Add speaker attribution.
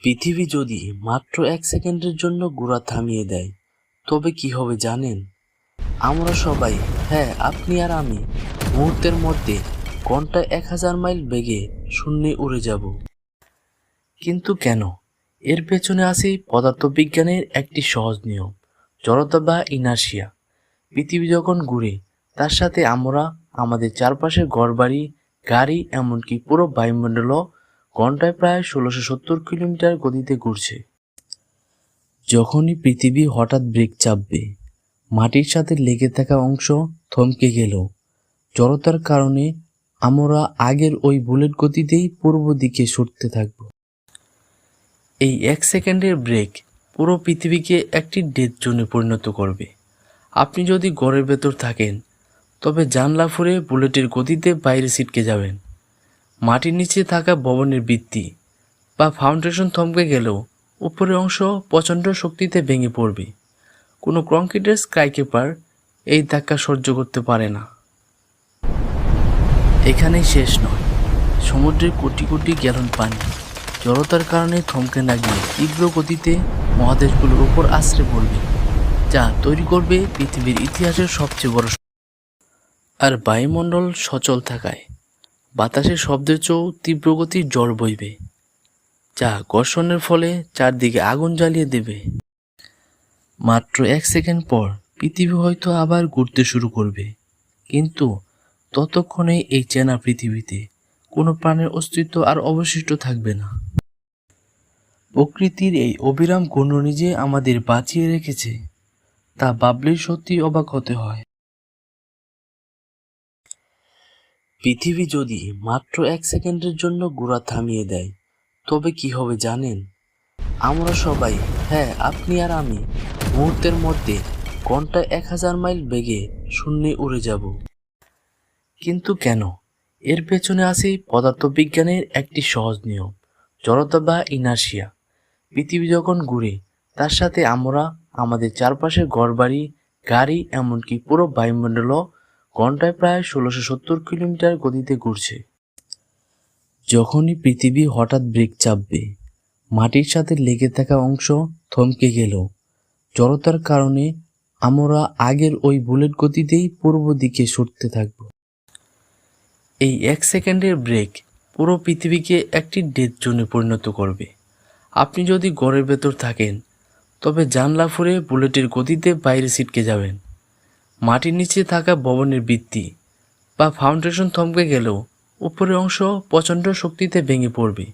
Speaker 1: পৃথিবী যদি মাত্র 1 সেকেন্ডের জন্য ঘোরা থামিয়ে দেয় তবে কি হবে জানেন? আমরা সবাই, হ্যাঁ আপনি আর আমি, মুহূর্তের মধ্যে ঘন্টায় 1000 মাইল বেগে শূন্যে উড়ে যাব। কিন্তু কেন? এর পেছনে আছে পদার্থবিজ্ঞানের একটি সহজ নিয়ম, জড়তা বা ইনার্শিয়া। পৃথিবী যখন ঘুরে তার সাথে আমরা, আমাদের চারপাশের ঘরবাড়ি, গাড়ি, এমনকি পুরো বায়ুমণ্ডলও ঘন্টায় প্রায় 1670 কিলোমিটার গতিতে ঘুরছে। যখনই পৃথিবী হঠাৎ ব্রেক চাপবে, মাটির সাথে লেগে থাকা অংশ থমকে গেল, জড়তার কারণে আমরা আগের ওই বুলেট গতিতেই পূর্ব দিকে ছুটতে থাকব। এই 1 সেকেন্ডের ব্রেক পুরো পৃথিবীকে একটি ডেথ জোনে পরিণত করবে। আপনি যদি ঘরের ভেতর থাকেন তবে জানলা ফুঁড়ে বুলেটের গতিতে বাইরে ছিটকে যাবেন। মাটির নিচে থাকা ভবনের ভিত্তি বা ফাউন্ডেশন থমকে গেলেও উপরের অংশ প্রচণ্ড শক্তিতে ভেঙে পড়বে। কোনো কংক্রিটের স্কাইক্রেপার এই ধাক্কা সহ্য করতে পারে না। এখানেই শেষ নয়, সমুদ্রের কোটি কোটি গ্যালন পানি জড়তার কারণে থমকে না গিয়ে তীব্র গতিতে মহাদেশগুলোর উপর আছড়ে পড়বে, যা তৈরি করবে পৃথিবীর ইতিহাসের সবচেয়ে বড়। আর বায়ুমণ্ডল সচল থাকায় বাতাসের শব্দের চেয়েও তীব্র গতির ঝড় বইবে, যা ঘর্ষণের ফলে চারদিকে আগুন জ্বালিয়ে দেবে। মাত্র 1 সেকেন্ড পর পৃথিবী হয়তো আবার ঘুরতে শুরু করবে, কিন্তু ততক্ষণে এই চেনা পৃথিবীতে কোনো প্রাণের অস্তিত্ব আর অবশিষ্ট থাকবে না। প্রকৃতির এই অবিরাম ঘূর্ণনি যে আমাদের বাঁচিয়ে রেখেছে তা ভাবলেই সত্যি অবাক হতে হয়। পৃথিবী যদি মাত্র 1 সেকেন্ডের জন্য ঘোরা থামিয়ে দেয় তবে কি হবে জানেন? আমরা সবাই, হ্যাঁ আপনি আর আমি, মুহূর্তের মধ্যে ঘন্টায় 1000 মাইল বেগে শূন্যে উড়ে যাব। কিন্তু কেন? এর পেছনে আছে পদার্থবিজ্ঞানের একটি সহজ নিয়ম, জড়তা বা ইনার্শিয়া। পৃথিবী যখন ঘুরে তার সাথে আমরা, আমাদের চারপাশের ঘরবাড়ি, গাড়ি, এমনকি পুরো বায়ুমণ্ডলও ঘন্টায় প্রায় 1670 কিলোমিটার গতিতে ঘুরছে। যখনই পৃথিবী হঠাৎ ব্রেক চাপবে, মাটির সাথে লেগে থাকা অংশ থমকে গেল, জড়তার কারণে আমরা আগের ওই বুলেট গতিতেই পূর্ব দিকে ছুটতে থাকব। এই 1 সেকেন্ডের ব্রেক পুরো পৃথিবীকে একটি ডেথ জোনে পরিণত করবে। আপনি যদি ঘরের ভেতর থাকেন তবে জানলা ফুঁড়ে বুলেটের গতিতে বাইরে ছিটকে যাবেন। মাটির নিচে থাকা ভবনের ভিত্তি বা ফাউন্ডেশন থমকে গেলেও উপরের অংশ প্রচণ্ড শক্তিতে ভেঙে পড়বে।